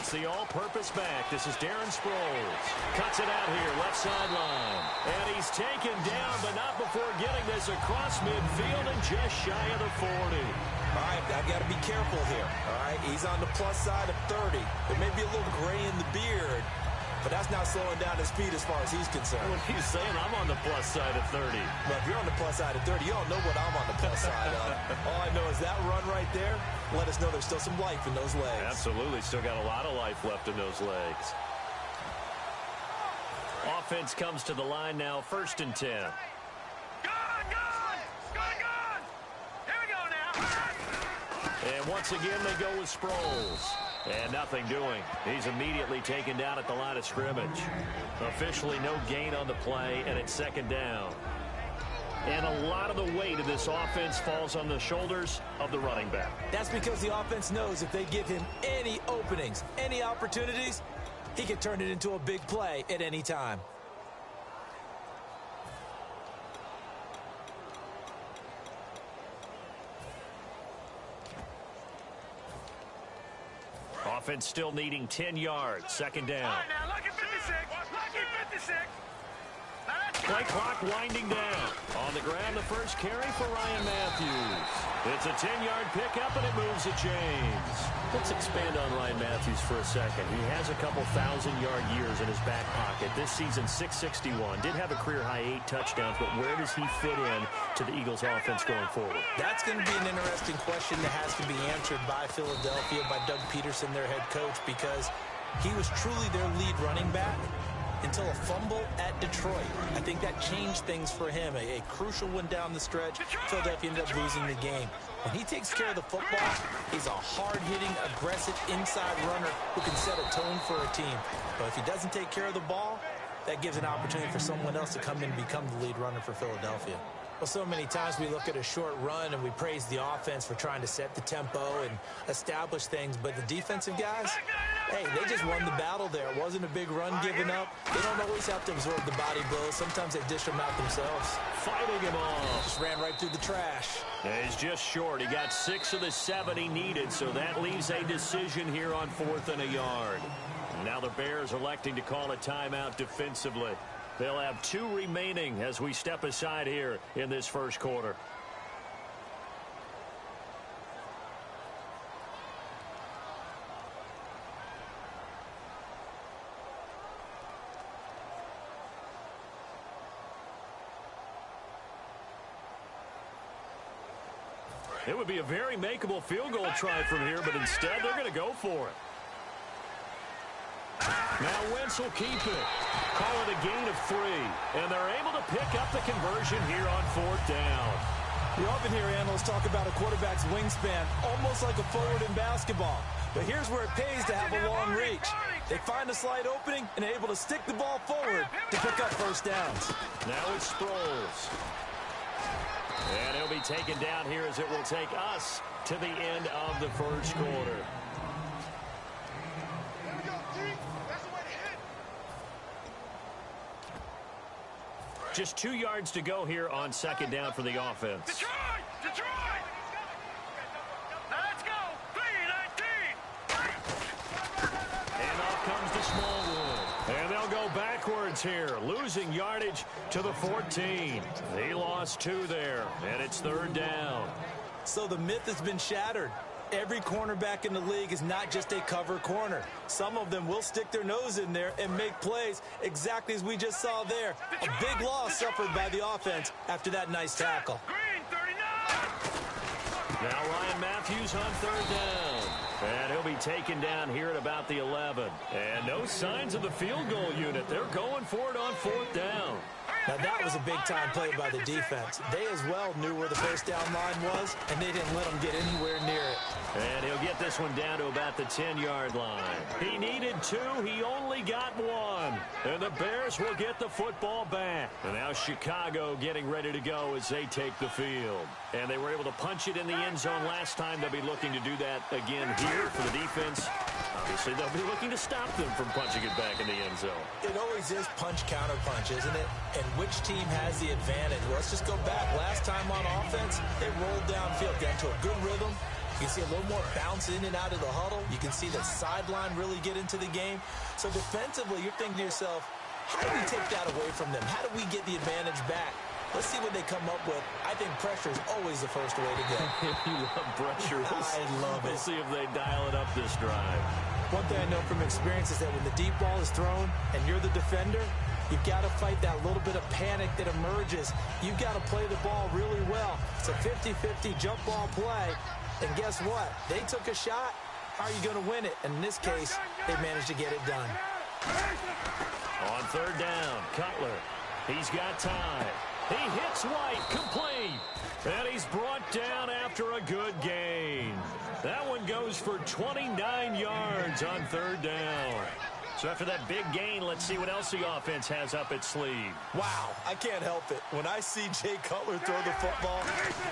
It's the all-purpose back. This is Darren Sproles. Cuts it out here, left sideline. And he's taken down, but not before getting this across midfield and just shy of the 40. All right, I've got to be careful here. All right, he's on the plus side of 30. There may be a little gray in the beard, but that's not slowing down his speed as far as he's concerned. What are you saying? I'm on the plus side of 30. Well, if you're on the plus side of 30, you don't know what I'm on the plus side of. All I know is that run right there, let us know there's still some life in those legs. Absolutely. Still got a lot of life left in those legs. Offense comes to the line now, 1st and 10. And once again, they go with Sproles. And nothing doing. He's immediately taken down at the line of scrimmage. Officially no gain on the play, and it's 2nd down. And a lot of the weight of this offense falls on the shoulders of the running back. That's because the offense knows if they give him any openings, any opportunities, he can turn it into a big play at any time. Offense still needing 10 yards. 2nd down. All right, now, lucky 56. Lucky 56. Play clock winding down. On the ground, the first carry for Ryan Matthews. It's a 10-yard pickup, and it moves to James. Let's expand on Ryan Matthews for a second. He has a couple 1,000-yard years in his back pocket. This season, 661. Did have a career-high 8 touchdowns, but where does he fit in to the Eagles' offense going forward? That's going to be an interesting question that has to be answered by Philadelphia, by Doug Peterson, their head coach, because he was truly their lead running back until a fumble at Detroit. I think that changed things for him. A crucial one down the stretch. Philadelphia ended up losing the game. When he takes care of the football, he's a hard-hitting, aggressive inside runner who can set a tone for a team. But if he doesn't take care of the ball, that gives an opportunity for someone else to come in and become the lead runner for Philadelphia. Well, so many times we look at a short run and we praise the offense for trying to set the tempo and establish things, but the defensive guys, hey, they just won the battle there. It wasn't a big run given up. They don't always have to absorb the body blows. Sometimes they dish them out themselves. Fighting him off. Just ran right through the trash. Yeah, he's just short. He got 6 of the 7 he needed, so that leaves a decision here on 4th and a yard. Now the Bears electing to call a timeout defensively. They'll have 2 remaining as we step aside here in this first quarter. It would be a very makeable field goal try from here, but instead they're going to go for it. Now Wentz will keep it. Call it a gain of 3. And they're able to pick up the conversion here on 4th down. We often hear analysts talk about a quarterback's wingspan, almost like a forward in basketball. But here's where it pays to have a long reach. They find a slight opening and are able to stick the ball forward to pick up first downs. Now it's Sproles. And he'll be taken down here as it will take us to the end of the first quarter. Just 2 yards to go here on 2nd down for the offense. Detroit! Detroit! Now let's go! 3-19! And off comes the Smallwood. And they'll go backwards here, losing yardage to the 14. He lost 2 there, and it's 3rd down. So the myth has been shattered. Every cornerback in the league is not just a cover corner. Some of them will stick their nose in there and make plays exactly as we just saw there. A big loss suffered by the offense after that nice tackle. Green, 39! Now Ryan Matthews on 3rd down. And he'll be taken down here at about the 11. And no signs of the field goal unit. They're going for it on 4th down. Now that was a big-time play by the defense. They as well knew where the first down line was, and they didn't let them get anywhere near it. And he'll get this one down to about the 10-yard line. He needed 2. He only got 1. And the Bears will get the football back. And now Chicago getting ready to go as they take the field. And they were able to punch it in the end zone last time. They'll be looking to do that again here for the defense. Obviously, they'll be looking to stop them from punching it back in the end zone. It always is punch-counter-punch, isn't it? And which team has the advantage? Well, let's just go back. Last time on offense, they rolled downfield, got into a good rhythm, You can see a little more bounce in and out of the huddle. You can see the sideline really get into the game. So defensively, you're thinking to yourself, how do we take that away from them? How do we get the advantage back? Let's see what they come up with. I think pressure is always the first way to go. You love pressure. I love it. We'll see if they dial it up this drive. One thing I know from experience is that when the deep ball is thrown and you're the defender, you've got to fight that little bit of panic that emerges. You've got to play the ball really well. It's a 50-50 jump ball play. And guess what? They took a shot. How are you going to win it? And in this case, they managed to get it done. On third down, Cutler. He's got time. He hits White, complete. And he's brought down after a good gain. That one goes for 29 yards on third down. So after that big gain, let's see what else the offense has up its sleeve. Wow, I can't help it. When I see Jay Cutler throw the football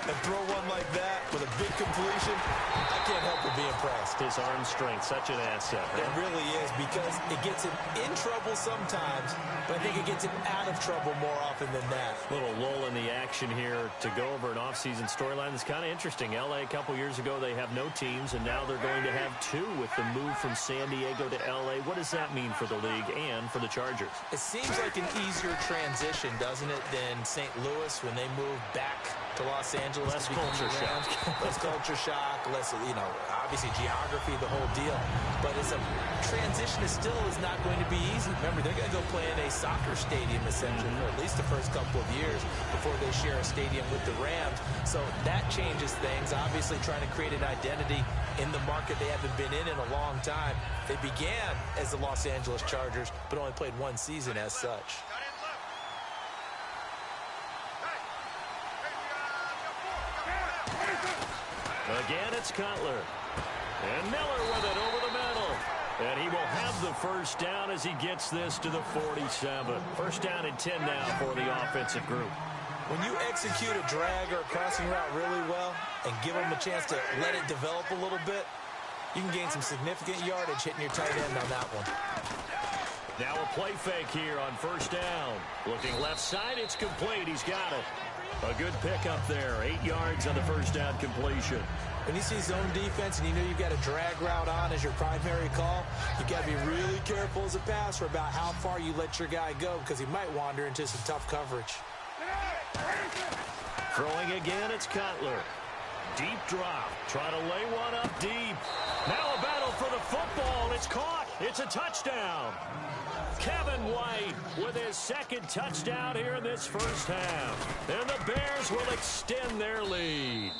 and throw one like that with a big completion, I can't help but be impressed. His arm strength, such an asset. It really is, because it gets him in trouble sometimes, but I think it gets him out of trouble more often than that. Little lull in the action here to go over an offseason storyline that's kind of interesting. L.A. a couple years ago, they have no teams, and now they're going to have two with the move from San Diego to L.A. What does that mean for the league and for the Chargers? It seems like an easier transition, doesn't it, than St. Louis when they moved back to Los Angeles. Less culture shock. Less culture shock, less, obviously geography, the whole deal. But it's a transition that still is not going to be easy. Remember, they're going to go play in a soccer stadium, essentially, for at least the first couple of years before they share a stadium with the Rams. So that changes things, obviously trying to create an identity in the market they haven't been in a long time. They began as the Los Angeles Chargers, but only played one season as such. Again, it's Cutler. And Miller with it over the middle. And he will have the first down as he gets this to the 47. First down and 10 now for the offensive group. When you execute a drag or a crossing route really well and give them a chance to let it develop a little bit, you can gain some significant yardage hitting your tight end on that one. Now a play fake here on first down. Looking left side, it's complete. He's got it. A good pickup there. 8 yards on the first down completion. When you see zone defense and you know you've got a drag route on as your primary call, you've got to be really careful as a passer about how far you let your guy go, because he might wander into some tough coverage. Throwing again, it's Cutler. Deep drop. Try to lay one up deep. Now a battle for the football. It's caught. It's a touchdown. Kevin White with his second touchdown here in this first half. And the Bears will extend their lead.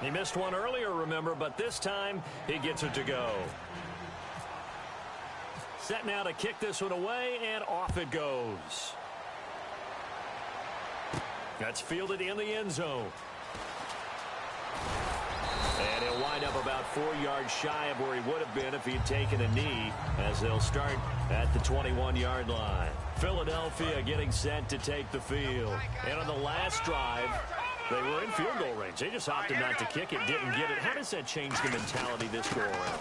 He missed one earlier, remember, but this time he gets it to go. Set now to kick this one away, and off it goes. That's fielded in the end zone. And he'll wind up about 4 yards shy of where he would have been if he had taken a knee, as they'll start at the 21-yard line. Philadelphia getting set to take the field. And on the last drive, they were in field goal range. They just opted not to kick it, didn't get it. How does that change the mentality this go around?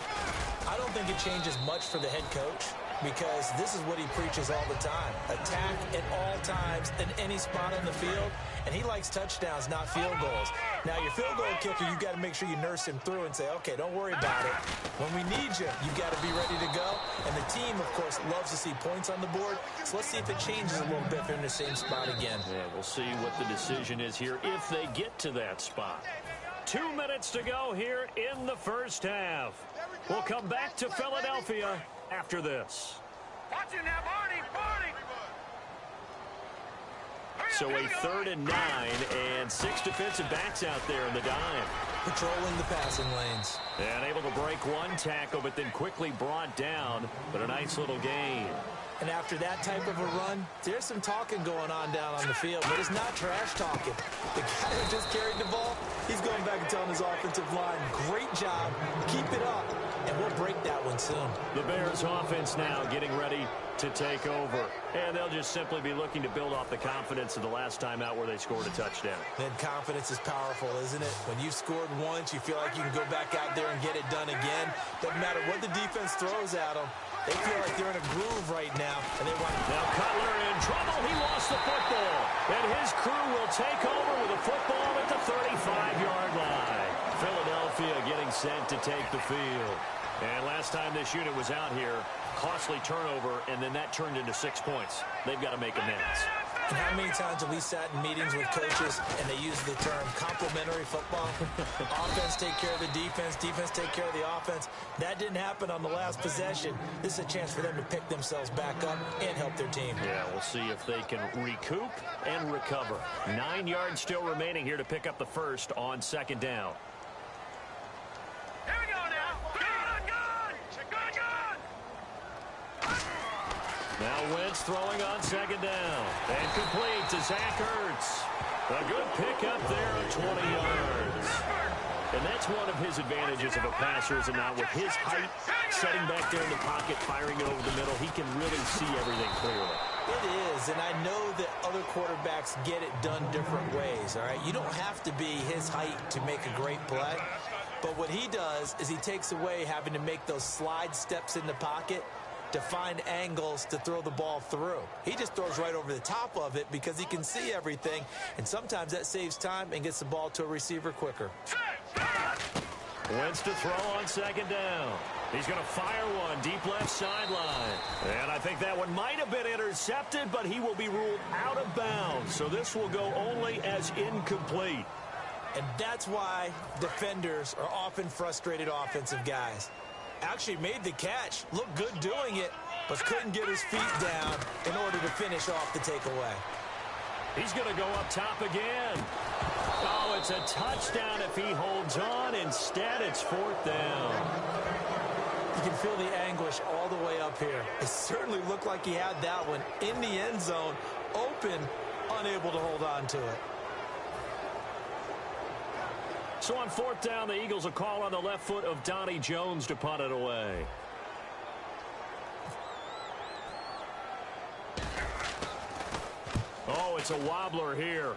I don't think it changes much for the head coach, because this is what he preaches all the time. Attack at all times in any spot on the field, and he likes touchdowns, not field goals. Now, your field goal kicker, you've got to make sure you nurse him through and say, okay, don't worry about it. When we need you, you've got to be ready to go. And the team, of course, loves to see points on the board. So let's see if it changes a little bit if they're in the same spot again. Yeah, we'll see what the decision is here if they get to that spot. 2 minutes to go here in the first half. We'll come back to Philadelphia after this. Watch it now, Barney, Barney. So a 3rd and 9, and 6 defensive backs out there in the dime. Patrolling the passing lanes. And able to break one tackle, but then quickly brought down. But a nice little gain. And after that type of a run, there's some talking going on down on the field, but it's not trash talking. The guy who just carried the ball, he's going back and telling his offensive line, great job, keep it up, and we'll break that one soon. The Bears offense now getting ready to take over. And they'll just simply be looking to build off the confidence of the last time out where they scored a touchdown. Then confidence is powerful, isn't it? When you've scored once, you feel like you can go back out there and get it done again. Doesn't matter what the defense throws at them. They feel like they're in a groove right now, and they want to... Now Cutler in trouble. He lost the football. And his crew will take over with a football at the 35-yard line. Philadelphia getting set to take the field. And last time this unit was out here, costly turnover, and then that turned into 6 points. They've got to make amends. And how many times have we sat in meetings with coaches and they use the term complementary football? Offense take care of the defense, defense take care of the offense. That didn't happen on the last possession. This is a chance for them to pick themselves back up and help their team. Yeah, we'll see if they can recoup and recover. 9 yards still remaining here to pick up the first on second down. Here we go now. Good. Now Wentz throwing on second down. And complete to Zach Ertz. A good pickup there of 20 yards. And that's one of his advantages of a passer, is it not? With his height, setting back there in the pocket, firing it over the middle, he can really see everything clearly. It is, and I know that other quarterbacks get it done different ways, all right? You don't have to be his height to make a great play. But what he does is he takes away having to make those slide steps in the pocket to find angles to throw the ball through. He just throws right over the top of it because he can see everything, and sometimes that saves time and gets the ball to a receiver quicker. Wentz to throw on second down. He's going to fire one deep left sideline. And I think that one might have been intercepted, but he will be ruled out of bounds. So this will go only as incomplete. And that's why defenders are often frustrated offensive guys. Actually made the catch, looked good doing it, but couldn't get his feet down in order to finish off the takeaway. He's going to go up top again. Oh, it's a touchdown if he holds on. Instead, it's fourth down. You can feel the anguish all the way up here. It certainly looked like he had that one in the end zone, open, unable to hold on to it. So on fourth down, the Eagles will call on the left foot of Donnie Jones to punt it away. Oh, it's a wobbler here.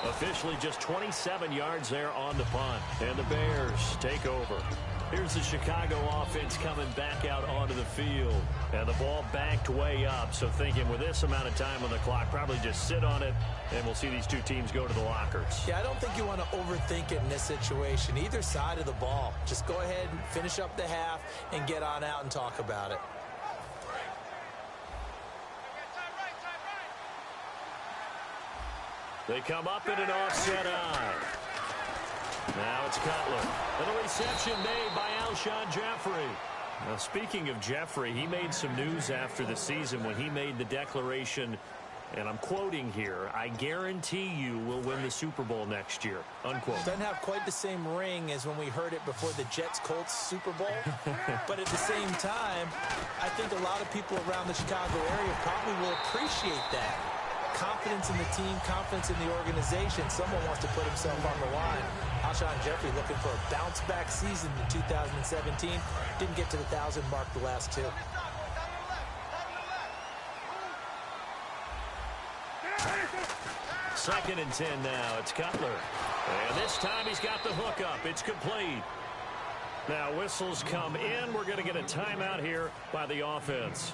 Officially just 27 yards there on the punt. And the Bears take over. Here's the Chicago offense coming back out onto the field. And the ball banked way up. So thinking with this amount of time on the clock, probably just sit on it, and we'll see these two teams go to the lockers. Yeah, I don't think you want to overthink it in this situation. Either side of the ball. Just go ahead and finish up the half and get on out and talk about it. They come up in an offset eye. Now it's Cutler. And a reception made by Alshon Jeffrey. Now, speaking of Jeffrey, he made some news after the season when he made the declaration, and I'm quoting here, "I guarantee you we'll win the Super Bowl next year," unquote. Doesn't have quite the same ring as when we heard it before the Jets-Colts Super Bowl. But at the same time, I think a lot of people around the Chicago area probably will appreciate that. Confidence in the team, confidence in the organization. Someone wants to put himself on the line. Alshon Jeffrey looking for a bounce-back season in 2017. Didn't get to the 1,000 mark the last two. Second and 10 now. It's Cutler. And this time he's got the hook up. It's complete. Now whistles come in. We're going to get a timeout here by the offense.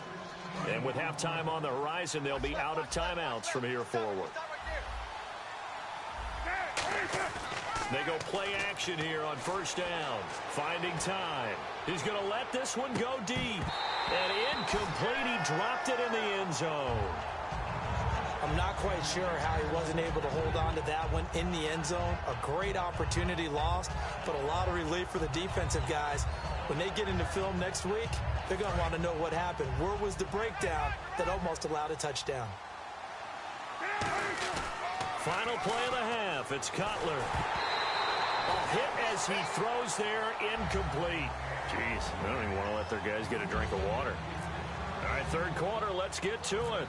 And with halftime on the horizon, they'll be out of timeouts from here forward. They go play action here on first down. Finding time. He's going to let this one go deep. And incomplete. He dropped it in the end zone. I'm not quite sure how he wasn't able to hold on to that one in the end zone. A great opportunity lost, but a lot of relief for the defensive guys. When they get into film next week, they're going to want to know what happened. Where was the breakdown that almost allowed a touchdown? Final play of the half. It's Cutler. A hit as he throws there, incomplete. Jeez, I don't even want to let their guys get a drink of water. All right, third quarter, let's get to it.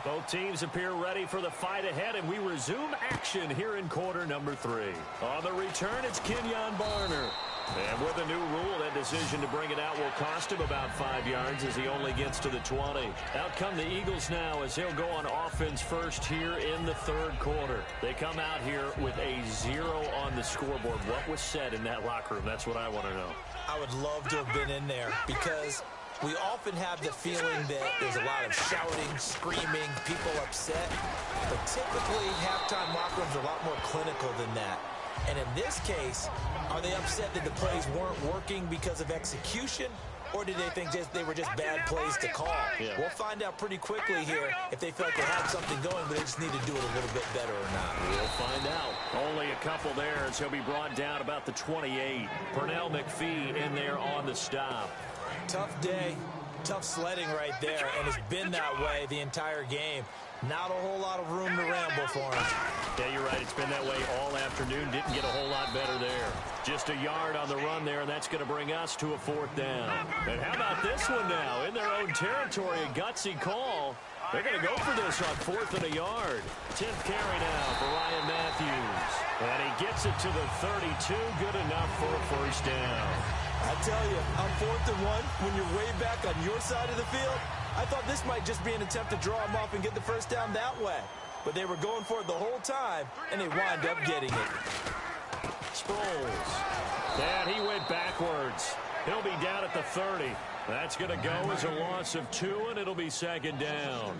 Both teams appear ready for the fight ahead, and we resume action here in quarter number 3. On the return, it's Kenyon Barner. And with a new rule, that decision to bring it out will cost him about 5 yards as he only gets to the 20. Out come the Eagles now as they'll go on offense first here in the third quarter. They come out here with a 0 on the scoreboard. What was said in that locker room? That's what I want to know. I would love to have been in there because We often have the feeling that there's a lot of shouting, screaming, people upset. But typically, halftime locker rooms are a lot more clinical than that. And in this case, are they upset that the plays weren't working because of execution? Or did they think they were just bad plays to call? Yeah. We'll find out pretty quickly here if they feel like they had something going, but they just need to do it a little bit better or not. We'll find out. Only a couple there as he'll be brought down about the 28. Pernell McPhee in there on the stop. Tough day, tough sledding right there, and it's been that way the entire game. Not a whole lot of room to ramble for him. Yeah, you're right. It's been that way all afternoon. Didn't get a whole lot better there. Just a yard on the run there, and that's going to bring us to a 4th down. And how about this one now? In their own territory, a gutsy call. They're going to go for this on 4th and a yard. 10th carry now for Ryan Matthews. And he gets it to the 32. Good enough for a 1st down. I tell you, on 4th and 1, when you're way back on your side of the field, I thought this might just be an attempt to draw him off and get the 1st down that way. But they were going for it the whole time, and they wind up getting it. Sproles. And he went backwards. He'll be down at the 30. That's going to go as a loss of 2, and it'll be 2nd down.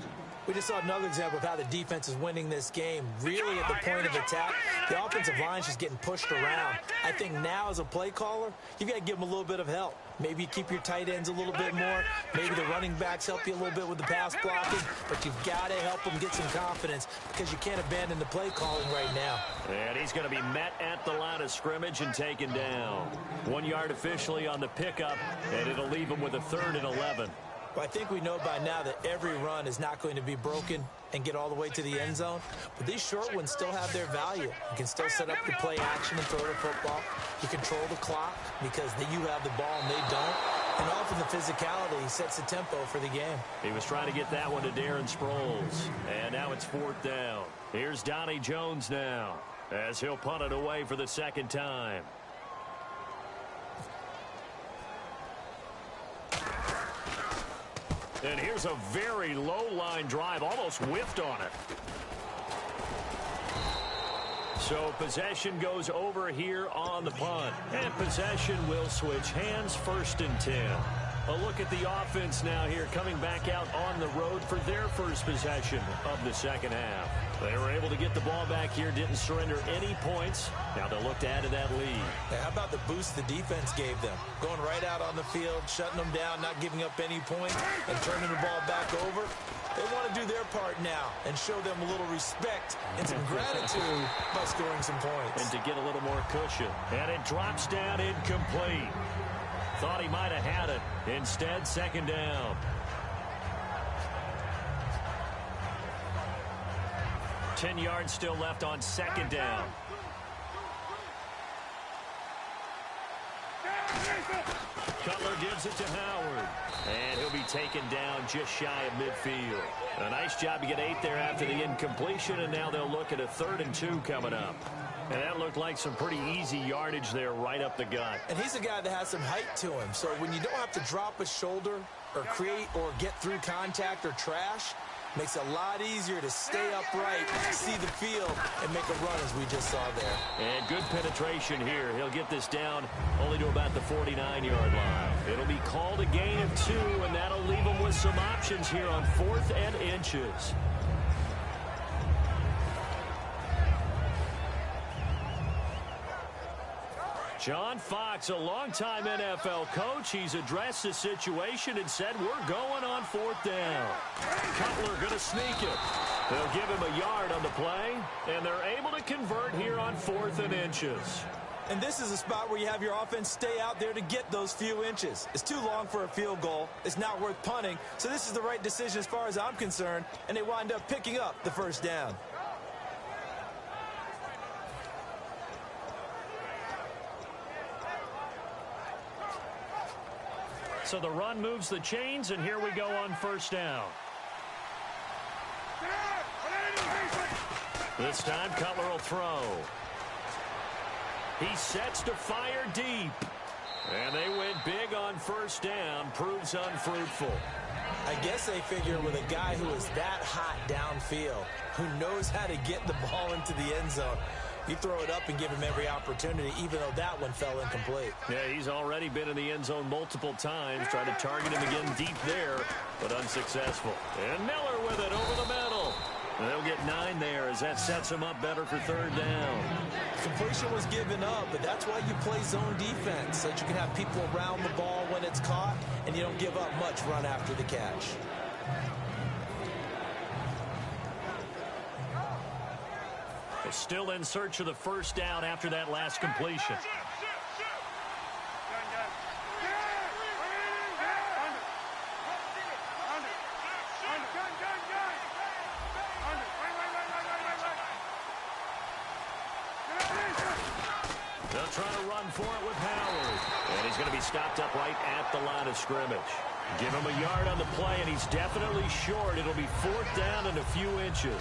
We just saw another example of how the defense is winning this game. Really at the point of attack, the offensive line's just getting pushed around. I think now as a play caller, you've got to give them a little bit of help. Maybe you keep your tight ends a little bit more. Maybe the running backs help you a little bit with the pass blocking. But you've got to help them get some confidence because you can't abandon the play calling right now. And he's going to be met at the line of scrimmage and taken down. 1 yard officially on the pickup, and it'll leave him with a 3rd and 11. Well, I think we know by now that every run is not going to be broken and get all the way to the end zone. But these short ones still have their value. You can still set up your play action and throw the football. You control the clock because you have the ball and they don't. And often the physicality sets the tempo for the game. He was trying to get that one to Darren Sproles. And now it's 4th down. Here's Donnie Jones now as he'll punt it away for the 2nd time. And here's a very low-line drive, almost whiffed on it. So possession goes over here on the punt. And possession will switch hands, 1st and 10. A look at the offense now here, coming back out on the road for their first possession of the 2nd half. They were able to get the ball back here, didn't surrender any points. Now they'll look to add to that lead. Hey, how about the boost the defense gave them? Going right out on the field, shutting them down, not giving up any points, and turning the ball back over. They want to do their part now and show them a little respect and some gratitude by scoring some points. And to get a little more cushion. And it drops down incomplete. Thought he might have had it. Instead, 2nd down. 10 yards still left on 2nd down. Cutler gives it to Howard. And he'll be taken down just shy of midfield. A nice job to get 8 there after the incompletion, and now they'll look at a 3rd and 2 coming up. And that looked like some pretty easy yardage there right up the gut. And he's a guy that has some height to him. So when you don't have to drop a shoulder or create or get through contact or trash, makes it a lot easier to stay upright, see the field, and make a run as we just saw there. And good penetration here. He'll get this down only to about the 49-yard line. It'll be called a gain of 2, and that'll leave him with some options here on 4th and inches. John Fox, a longtime NFL coach. He's addressed the situation and said, we're going on 4th down. Cutler going to sneak it. They'll give him a yard on the play, and they're able to convert here on 4th and inches. And this is a spot where you have your offense stay out there to get those few inches. It's too long for a field goal. It's not worth punting. So this is the right decision as far as I'm concerned, and they wind up picking up the 1st down. So the run moves the chains, and here we go on 1st down. This time, Cutler will throw. He sets to fire deep. And they went big on 1st down. Proves unfruitful. I guess they figure with a guy who is that hot downfield, who knows how to get the ball into the end zone, You throw it up and give him every opportunity, even though that one fell incomplete. Yeah, he's already been in the end zone multiple times. Tried to target him again deep there, but unsuccessful. And Miller with it over the middle. And they'll get 9 there as that sets him up better for 3rd down. Completion was given up, but that's why you play zone defense, so that you can have people around the ball when it's caught, and you don't give up much run after the catch. They're still in search of the 1st down after that last completion. They'll try to run for it with Howard. And he's going to be stopped up right at the line of scrimmage. Give him a yard on the play, and he's definitely short. It'll be 4th down and a few inches.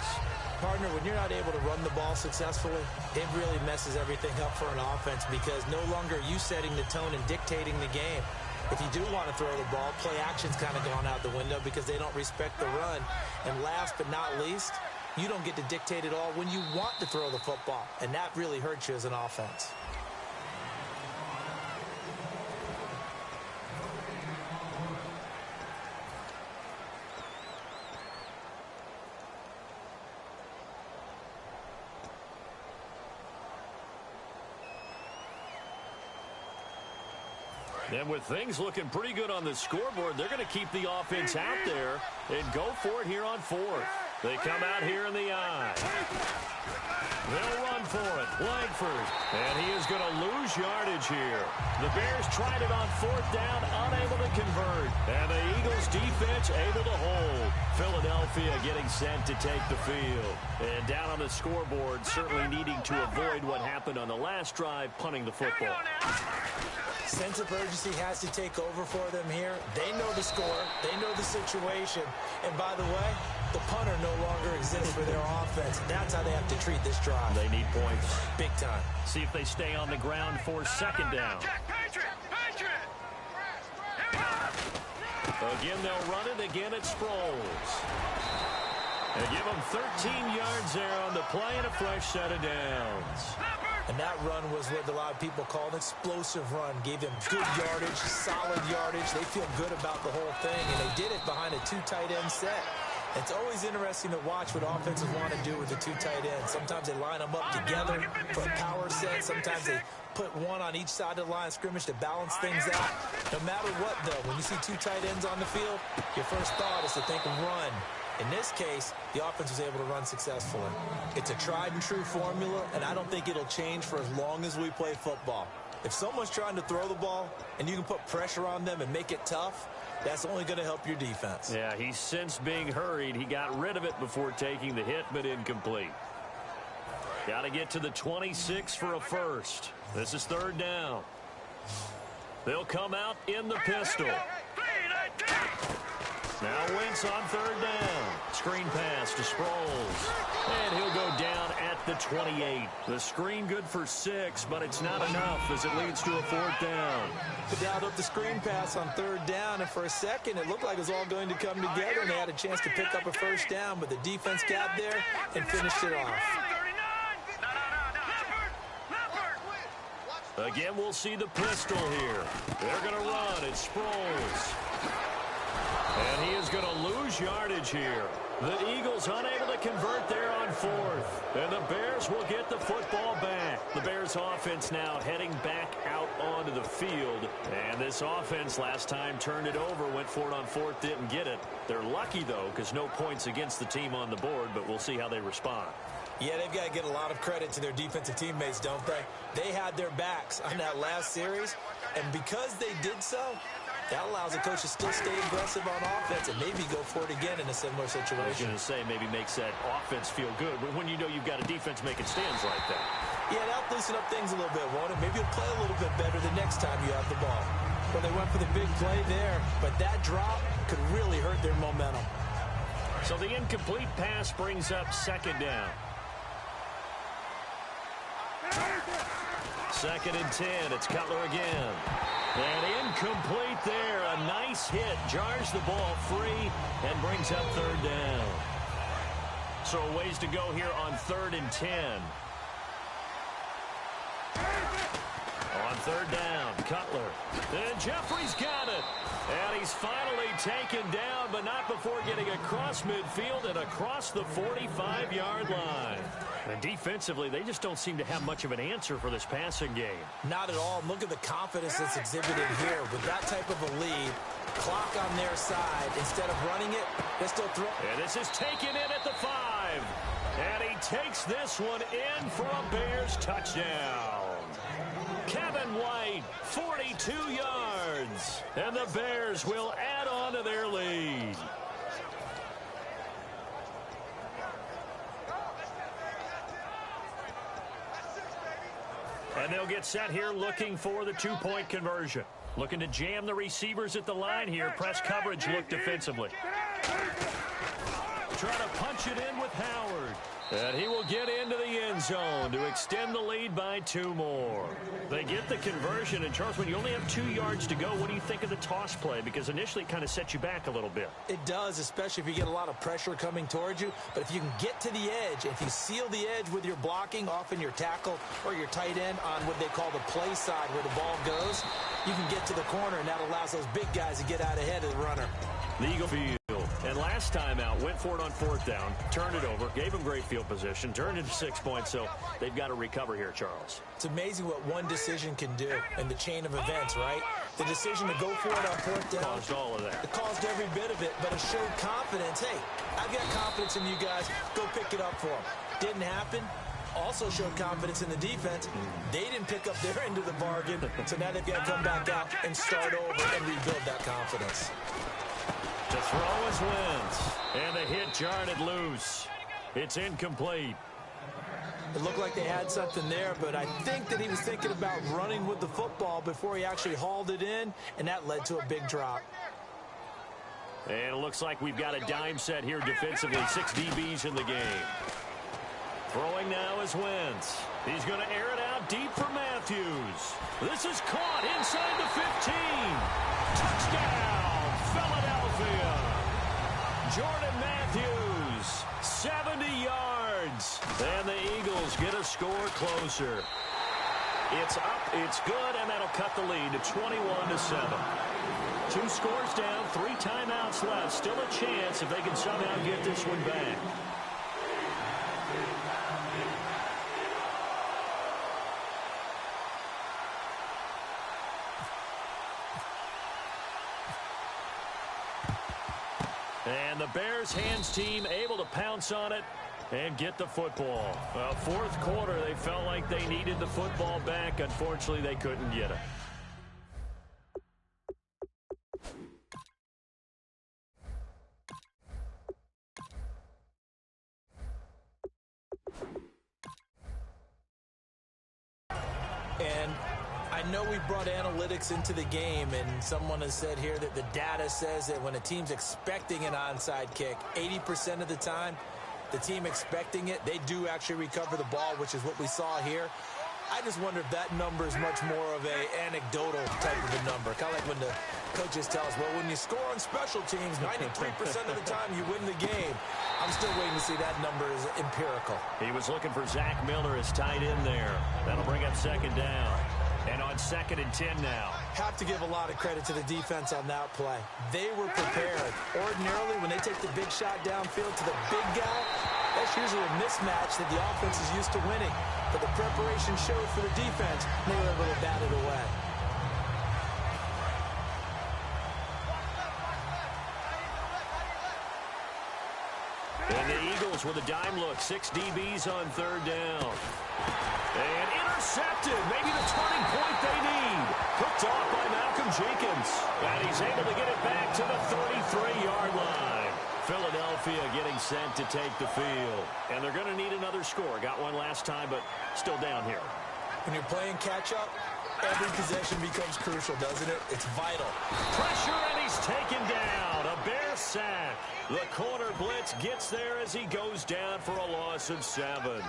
Partner, when you're not able to run the ball successfully, it really messes everything up for an offense because no longer are you setting the tone and dictating the game. If you do want to throw the ball, play action's kind of gone out the window because they don't respect the run. And last but not least, you don't get to dictate it all when you want to throw the football, and that really hurts you as an offense. And with things looking pretty good on the scoreboard, they're going to keep the offense out there and go for it here on 4th. They come out here in the I. They'll run for it. Langford. And he is going to lose yardage here. The Bears tried it on 4th down, unable to convert. And the Eagles defense able to hold. Philadelphia getting sent to take the field. And down on the scoreboard, certainly needing to avoid what happened on the last drive, punting the football. Sense of urgency has to take over for them here. They know the score. They know the situation. And by the way, the punter no longer exists for their offense. That's how they have to treat this drive. They need points. Big time. See if they stay on the ground for 2nd down. Again, they'll run it. Again, it Sproles. And give them 13 yards there on the play and a fresh set of downs. And that run was what a lot of people call an explosive run. Gave them good yardage, solid yardage. They feel good about the whole thing, and they did it behind a 2 tight end set. It's always interesting to watch what offenses want to do with the 2 tight ends. Sometimes they line them up together for a power set. Sometimes they put one on each side of the line of scrimmage to balance things out. No matter what, though, when you see 2 tight ends on the field, your first thought is to think of run. In this case, the offense was able to run successfully. It's a tried-and-true formula, and I don't think it'll change for as long as we play football. If someone's trying to throw the ball and you can put pressure on them and make it tough, that's only going to help your defense. Yeah, he's since being hurried. He got rid of it before taking the hit, but incomplete. Got to get to the 26 for a first. This is 3rd down. They'll come out in the pistol. Now Wentz on 3rd down. Screen pass to Sproles. And he'll go down at the 28. The screen good for 6, but it's not enough as it leads to a 4th down. They dialed up the screen pass on 3rd down, and for a second it looked like it was all going to come together, and they had a chance to pick up a 1st down, but the defense got there and finished it off. Again, we'll see the pistol here. They're going to run. It's Sproles. And he is going to lose yardage here. The Eagles unable to convert there on 4th. And the Bears will get the football back. The Bears offense now heading back out onto the field. And this offense last time turned it over, went for it on 4th, didn't get it. They're lucky, though, because no points against the team on the board, but we'll see how they respond. Yeah, they've got to get a lot of credit to their defensive teammates, don't they? They had their backs on that last series, and because they did so, that allows the coach to still stay aggressive on offense and maybe go for it again in a similar situation. I was going to say, maybe makes that offense feel good, but when you know you've got a defense making stands like that. Yeah, that'll loosen up things a little bit, won't it? Maybe you'll play a little bit better the next time you have the ball. Well, they went for the big play there, but that drop could really hurt their momentum. So the incomplete pass brings up 2nd down. 2nd and 10. It's Cutler again. And incomplete there. A nice hit. Jars the ball free and brings up 3rd down. So a ways to go here on 3rd and 10. On third down, Cutler. And Jeffrey's got it. And he's finally taken down, but not before getting across midfield and across the 45-yard line. And defensively, they just don't seem to have much of an answer for this passing game. Not at all. Look at the confidence that's exhibited here. With that type of a lead, clock on their side, instead of running it, they still throw. And this is taken in at the 5. And he takes this one in for a Bears touchdown. Kevin White, 42 yards. And the Bears will add on to their lead. And they'll get set here looking for the two-point conversion. Looking to jam the receivers at the line here. Press coverage look defensively. Try to punch it in with Howard. And he will get into the end zone to extend the lead by 2 more. They get the conversion. And, Charles, when you only have 2 yards to go, what do you think of the toss play? Because initially it kind of sets you back a little bit. It does, especially if you get a lot of pressure coming towards you. But if you can get to the edge, if you seal the edge with your blocking, often your tackle or your tight end on what they call the play side where the ball goes, you can get to the corner, and that allows those big guys to get out ahead of the runner. The Eagle field. And last time out, went for it on 4th down, turned it over, gave them great field position, turned it to 6 points, so they've got to recover here, Charles. It's amazing what one decision can do in the chain of events, right? The decision to go for it on 4th down. Caused all of that. It caused every bit of it, but it showed confidence. Hey, I've got confidence in you guys. Go pick it up for them. Didn't happen. Also showed confidence in the defense. They didn't pick up their end of the bargain, so now they've got to come back out and start over and rebuild that confidence. To throw is Wentz. And the hit jarred it loose. It's incomplete. It looked like they had something there, but I think that he was thinking about running with the football before he actually hauled it in, and that led to a big drop. And it looks like we've got a dime set here defensively. 6 DBs in the game. Throwing now is Wentz. He's going to air it out deep for Matthews. This is caught inside the 15. Touchdown, Philadelphia. Jordan Matthews, 70 yards. And the Eagles get a score closer. It's up, it's good, and that'll cut the lead to 21-7. 2 scores down, 3 timeouts left. Still a chance if they can somehow get this one back. And the Bears hands team able to pounce on it and get the football. Well, 4th quarter, they felt like they needed the football back. Unfortunately, they couldn't get it. And I know we brought analytics into the game, and someone has said here that the data says that when a team's expecting an onside kick, 80% of the time, the team expecting it, they do actually recover the ball, which is what we saw here. I just wonder if that number is much more of a anecdotal type of a number. Kind of like when the coaches tell us, well, when you score on special teams, 93% of the time you win the game. I'm still waiting to see that number is empirical. He was looking for Zach Miller as tight end there. That'll bring up 2nd down. And on 2nd and 10 now. Have to give a lot of credit to the defense on that play. They were prepared. Ordinarily, when they take the big shot downfield to the big guy, that's usually a mismatch that the offense is used to winning. But the preparation showed for the defense, and they were able to bat it away. And the Eagles with a dime look. 6 DBs on 3rd down. And intercepted. Maybe the turning point they need. Picked off by Malcolm Jenkins. And he's able to get it back to the 33-yard line. Philadelphia getting sent to take the field. And they're going to need another score. Got one last time, but still down here. When you're playing catch-up, every possession becomes crucial, doesn't it? It's vital. Pressure, and he's taken down. A Bear sack. The corner blitz gets there as he goes down for a loss of 7.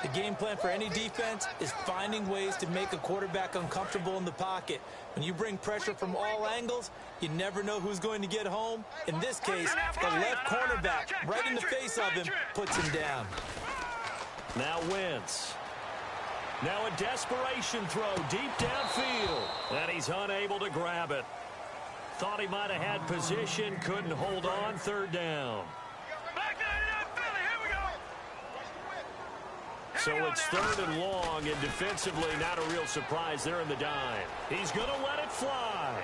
The game plan for any defense is finding ways to make a quarterback uncomfortable in the pocket. When you bring pressure from all angles, you never know who's going to get home. In this case, the left cornerback, right in the face of him, puts him down. Now Wentz. Now a desperation throw deep downfield. And he's unable to grab it. Thought he might have had position, couldn't hold on, third down. Back there, Philly, here we go. So it's third and long, and defensively not a real surprise. They're in the dime. He's going to let it fly.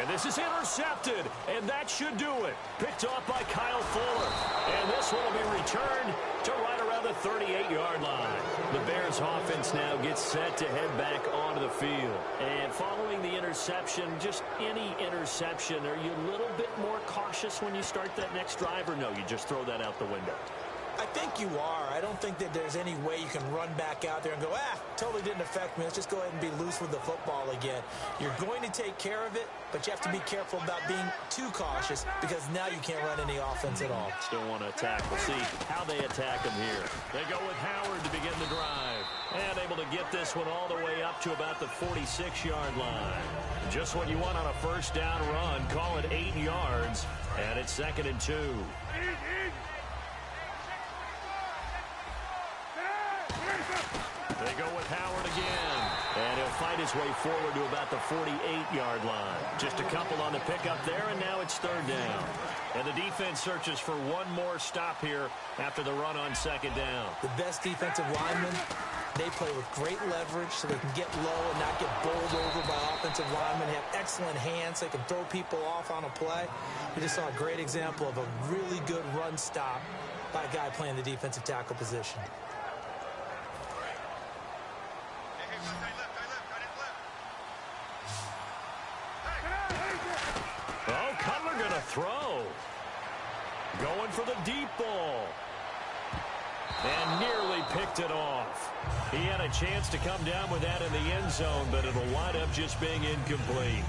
And this is intercepted, and that should do it. Picked off by Kyle Fuller. And this one will be returned to right around the 38-yard line. The Bears offense now gets set to head back onto the field. And following the interception, just any interception, are you a little bit more cautious when you start that next drive, or no, you just throw that out the window? I think you are. I don't think that there's any way you can run back out there and go, totally didn't affect me. Let's just go ahead and be loose with the football again. You're going to take care of it, but you have to be careful about being too cautious because now you can't run any offense at all. Still want to attack. We'll see how they attack him here. They go with Howard to begin the drive. And able to get this one all the way up to about the 46-yard line. Just what you want on a first down run. Call it 8 yards. And it's 2nd and 2. They go with Howard again. And he'll fight his way forward to about the 48-yard line. Just a couple on the pickup there, and now it's third down. And the defense searches for one more stop here after the run on second down. The best defensive linemen, they play with great leverage so they can get low and not get bowled over by offensive linemen. They have excellent hands. They can throw people off on a play. We just saw a great example of a really good run stop by a guy playing the defensive tackle position. Oh, Cutler going to throw. Going for the deep ball. And nearly picked it off. He had a chance to come down with that in the end zone, but it'll wind up just being incomplete.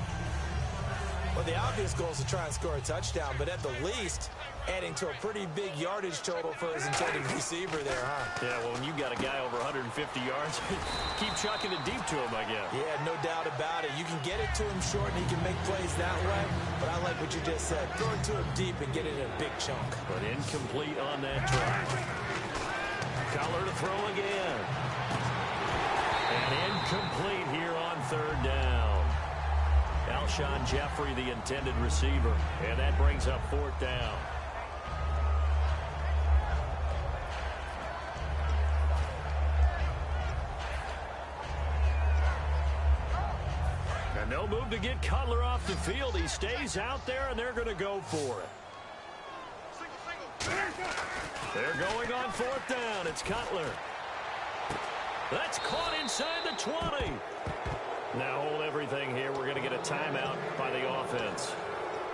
Well, the obvious goal is to try and score a touchdown, but at the least, adding to a pretty big yardage total for his intended receiver there, huh? Yeah, well, when you got a guy over 150 yards, keep chucking it deep to him, I guess. Yeah, no doubt about it. You can get it to him short, and he can make plays that way, but I like what you just said. Throw it to him deep and get it in a big chunk. But incomplete on that drive. Cutler to throw again. And incomplete here on third down. Alshon Jeffrey, the intended receiver. And that brings up fourth down. And no move to get Cutler off the field. He stays out there, and they're going to go for it. They're going on fourth down. It's Cutler. That's caught inside the 20. Now hold everything here. We're going to get a timeout by the offense.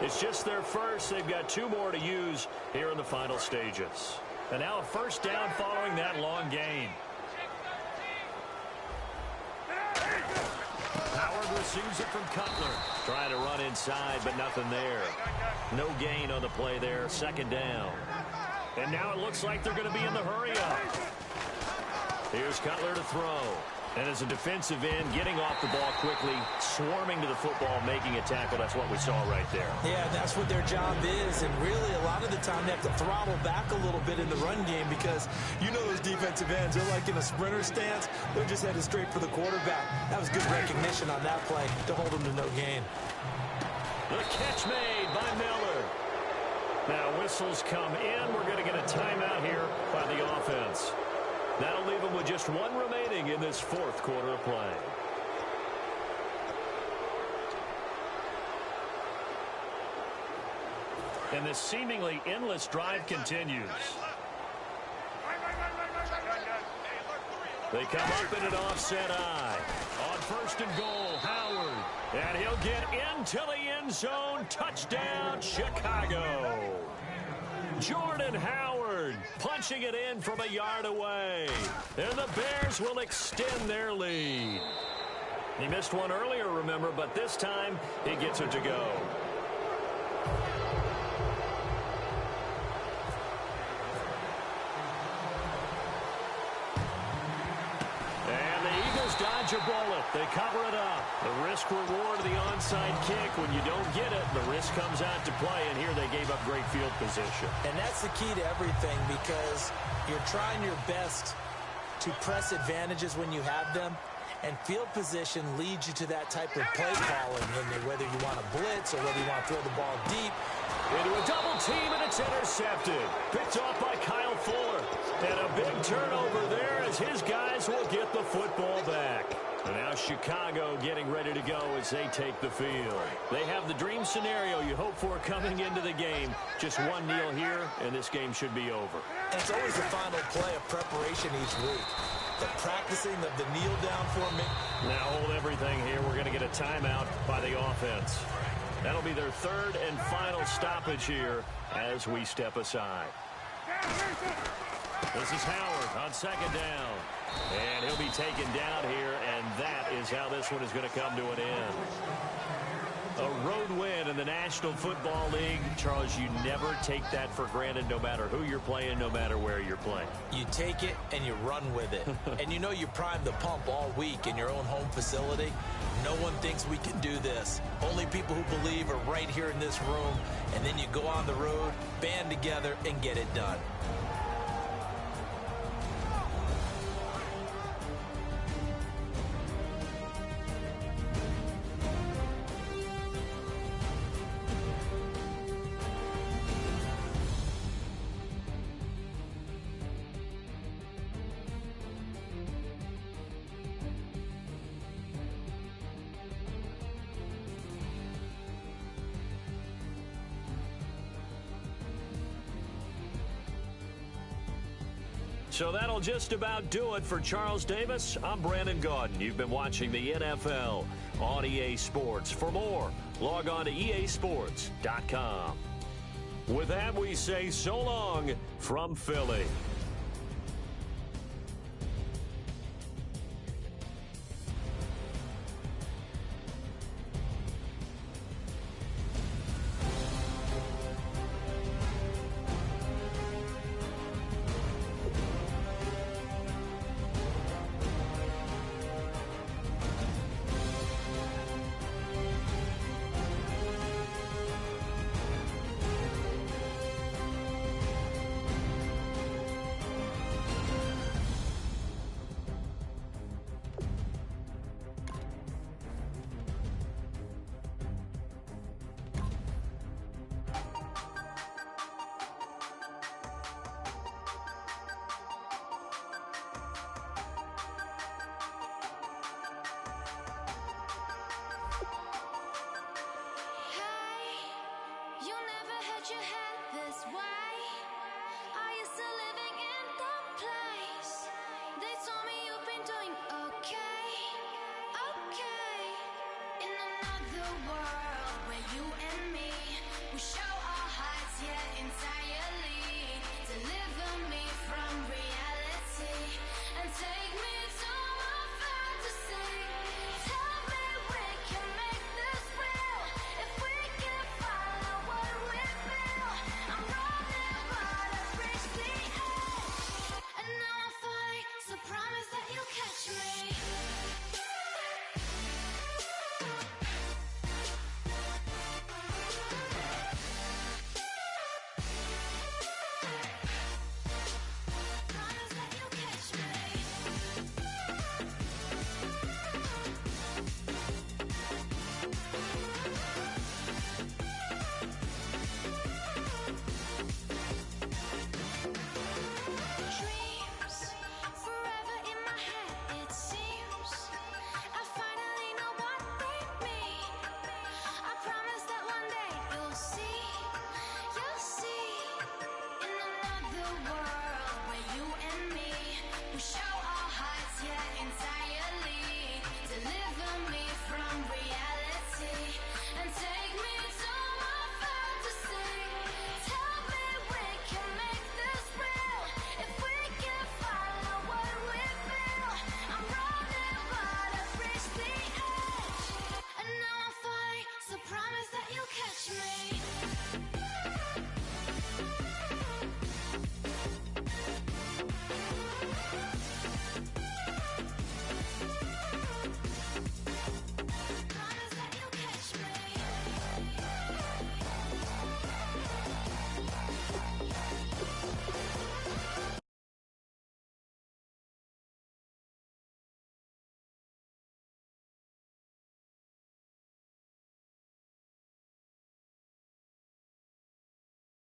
It's just their first. They've got 2 more to use here in the final stages. And now a first down following that long gain. Howard receives it from Cutler. Trying to run inside, but nothing there. No gain on the play there. Second down. And now it looks like they're going to be in the hurry-up. Here's Cutler to throw. And as a defensive end, getting off the ball quickly, swarming to the football, making a tackle. That's what we saw right there. Yeah, that's what their job is. And really, a lot of the time, they have to throttle back a little bit in the run game because you know those defensive ends, they're like in a sprinter stance. They're just headed straight for the quarterback. That was good recognition on that play to hold them to no gain. The catch made by Miller. Now whistles come in. We're going to get a timeout here by the offense. That'll leave them with just 1 remaining in this fourth quarter of play. And this seemingly endless drive continues. They come up in an offset eye. On first and goal, Howard. And he'll get into the end zone. Touchdown, Chicago. Jordan Howard punching it in from a yard away. And the Bears will extend their lead. He missed one earlier, remember, but this time he gets it to go. And the Eagles dodge a bullet. They cover it up. The risk-reward of the onside kick. When you don't get it, the risk comes out to play, and here they gave up great field position. And that's the key to everything because you're trying your best to press advantages when you have them, and field position leads you to that type of play calling, whether you want to blitz or whether you want to throw the ball deep. Into a double team, and it's intercepted. Picked off by Kyle Fuller. And a big turnover there as his guys will get the football back. And now Chicago getting ready to go as they take the field. They have the dream scenario you hope for coming into the game. Just one kneel here, and this game should be over. And it's always the final play of preparation each week. The practicing of the kneel down formation. Now hold everything here. We're going to get a timeout by the offense. That'll be their third and final stoppage here as we step aside. This is Howard on second down. And he'll be taken down here, and that is how this one is going to come to an end. A road win in the National Football League. Charles, you never take that for granted no matter who you're playing, no matter where you're playing. You take it and you run with it. And you know you primed the pump all week in your own home facility. No one thinks we can do this. Only people who believe are right here in this room. And then you go on the road, band together, and get it done. So that'll just about do it for Charles Davis. I'm Brandon Gaudin. You've been watching the NFL on EA Sports. For more, log on to easports.com. With that, we say so long from Philly.